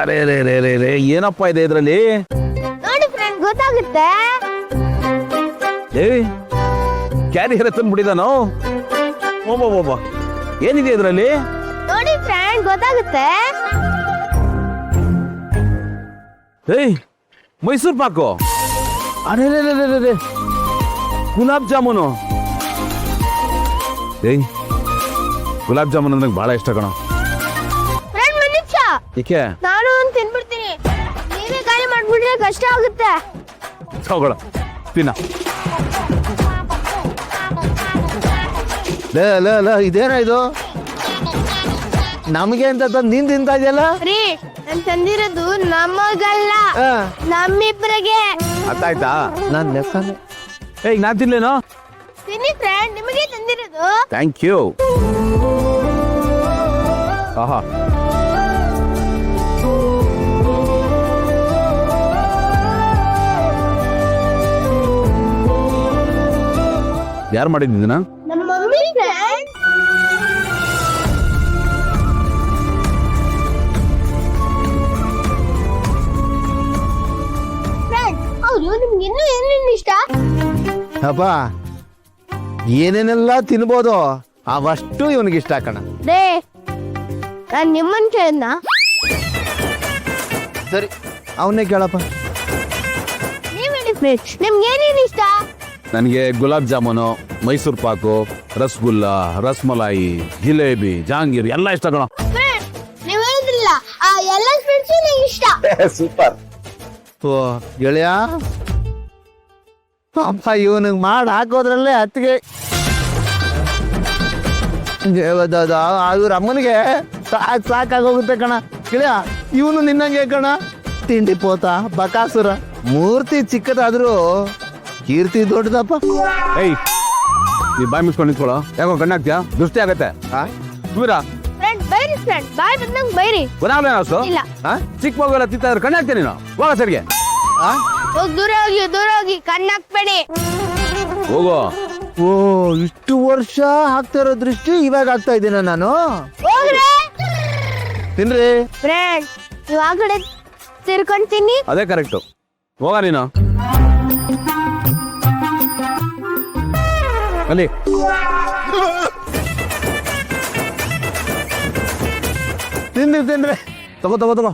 ಅರೆ ರೇ ರೇ ರೇ ರೇ ಏನಪ್ಪ ಇದೆ ಇದ್ರಲ್ಲಿ? ನೋಡಿ ಫ್ರೆಂಡ್ ಗೊತ್ತಾಗುತ್ತೆ. ಏ ಕ್ಯಾರಿಯರ್ ತಂದ್ಬಿಟ್ಟಿದಾನೋ? ಒಬ್ಬ ಏನಿದೆ ಇದ್ರಲ್ಲಿ? ನೋಡಿ ಫ್ರೆಂಡ್ ಗೊತ್ತಾಗುತ್ತೆ. ಏಯ್ ಮೈಸೂರು ಪಾಕು, ಅರೆ ರೇ ರೇ ರೇ ರೇ ಗುಲಾಬ್ ಜಾಮೂನು. ಏಯ್ ಗುಲಾಬ್ ಜಾಮೂನ್ ಅಂದ್ರೆ ಬಹಳ ಇಷ್ಟ ಕಣ. ಫ್ರೆಂಡ್ ಒಂದ್ ನಿಮಿಷ, ಏಕೆ? ನಾನು ಒಂದು ತಿನ್ಬಿಡ್ತೀನಿ. ನೀವೇ ಖಾಲಿ ಮಾಡ್ಬಿಟ್ರೆ ಕಷ್ಟ ಆಗುತ್ತೆ. ತಗೊಳ ತಿನ್ನ. ಇದೇನ ಇದು? ನಮಗೆ ಅಂತ ನೀನ್ ತಿಂತಾ ಇದೆಯಲ್ಲ? ರೀ ನಾನ್ ತಂದಿರೋದು ನಮಗಲ್ಲ, ನಮ್ಮಿಬ್ರಿಗೆ. ಅರ್ಥ ಆಯ್ತಾ? ನಾನ್ ಲೆಕ್ಕನೆ. ಏಯ್ ನಾನ್ ತಿನ್ಲೇನೋ? ತಿನ್ನಿ ಫ್ರೆಂಡ್, ನಿಮಗೆ ತಂದಿರೋದು. Thank you. ಆಹಾ ಯಾರು ಮಾಡಿದ್ದೀನ? ನಮ್ಮ ಮಮ್ಮಿ ಫ್ರೆಂಡ್. ಫ್ರೆಂಡ್ ಹೌದು, ನಿಮ್ಗೆ ಇನ್ನೂ ಏನೇನು ಇಷ್ಟ? ಅಪ್ಪ ಏನೇನೆಲ್ಲ ತಿನ್ಬೋದು ಅವಷ್ಟು ಇವನಿಗೆ ಇಷ್ಟ ಕಣ. ರೇ ನಾನ್ ನಿಮ್ಮನ್ ಕೇಳ್ದ. ಸರಿ ಅವನ್ನೇ ಕೇಳಪ್ಪ. ನೀವ್ ಹೇಳಿ ಫ್ರೆಂಡ್, ನಿಮ್ಗೆ ಏನೇನು ಇಷ್ಟ? ನನಗೆ ಗುಲಾಬ್ ಜಾಮೂನು, ಮೈಸೂರು ಪಾಕು, ರಸಗುಲ್ಲ, ರಸಮಲಾಯಿ, ಜಿಲೇಬಿ, ಜಾಂಗೀರ್ ಎಲ್ಲ ಇಷ್ಟ ಕಣ. ಫ್ರೆಂಡ್ ನೀವ್ ಹೇಳಿದ್ರಲ್ಲ ಆ ಎಲ್ಲ ಫ್ರೆಂಡ್ಸ್ ನಂಗೆ ಇಷ್ಟ. ಸೂಪರ್. ಓ ಗೆಳೆಯ, ಅಪ್ಪ ಇವನಿಗೆ ಮಾಡಿ ಹಾಕೋದ್ರಲ್ಲೇ ಅತ್ತಿಗೆ ಇವ್ರ ಅಮ್ಮನಿಗೆ ಸಾಕಾಗೋಗುತ್ತೆ ಕಣ. ಗೆಳೆಯ ಇವನು ನಿನ್ನಂಗೆ ಕಣ, ತಿಂಡಿ ಪೋತ ಬಕಾಸುರ. ಮೂರ್ತಿ ಚಿಕ್ಕದಾದ್ರೂ ಕೀರ್ತಿ ದೊಡ್ಡದಪ್ಪ. ಏಯ್ ನೀ ಬಾಯ್ ಮುಚ್ಕೊಂಡು ನಿಂತ್ಕೊಳ್ಳೋ, ಯಾಕೋ ಕಣ್ಣಾಗ್ತೀಯಾ? ದೃಷ್ಟಿ ಆಗತ್ತೆ. ಸುಮೀರಾ ಫ್ರೆಂಡ್ ಬೈರಿ ಫ್ರೆಂಡ್, ಬಾಯ್ ಬಂದಂಗ್ ಬೈರಿ. ಗೊತ್ತಾಗ್ಲೇನೋ? ಇಲ್ಲ ಚಿಕ್ಕ ಮಗುವೆಲ್ಲ ತಿಂತಾದ್ರೆ ಕಣ್ಣಾಗ್ತೀನಿ ನೀನು. ಹೋಗ ಸರಿಗೆ ಹೋಗಿ ದೂರ ಹೋಗಿ, ದೂರ ಹೋಗಿ, ಕಣ್ಣಾಕ್ಬೇಡಿ. ಹೋಗೋ. ಓ ಇಷ್ಟು ವರ್ಷ ಹಾಕ್ತಾ ಇರೋ ದೃಷ್ಟಿ ಇವಾಗ ಆಗ್ತಾ ಇದ್ದೀನ ನಾನು. ಹೋಗ್ರೆ ತಿನ್ರಿ ಫ್ರೆಂಡ್, ನೀವ್ ಆ ಕಡೆ ತಿರ್ಕೊಂತೀನಿ. ಅದೇ ಕರೆಕ್ಟು. ಹೋಗ ನೀನು ಅಲ್ಲಿ. ತಿನ್ರಿ ತಿನ್ರಿ. ತಗೋ ತಗೋ ತಗೋ.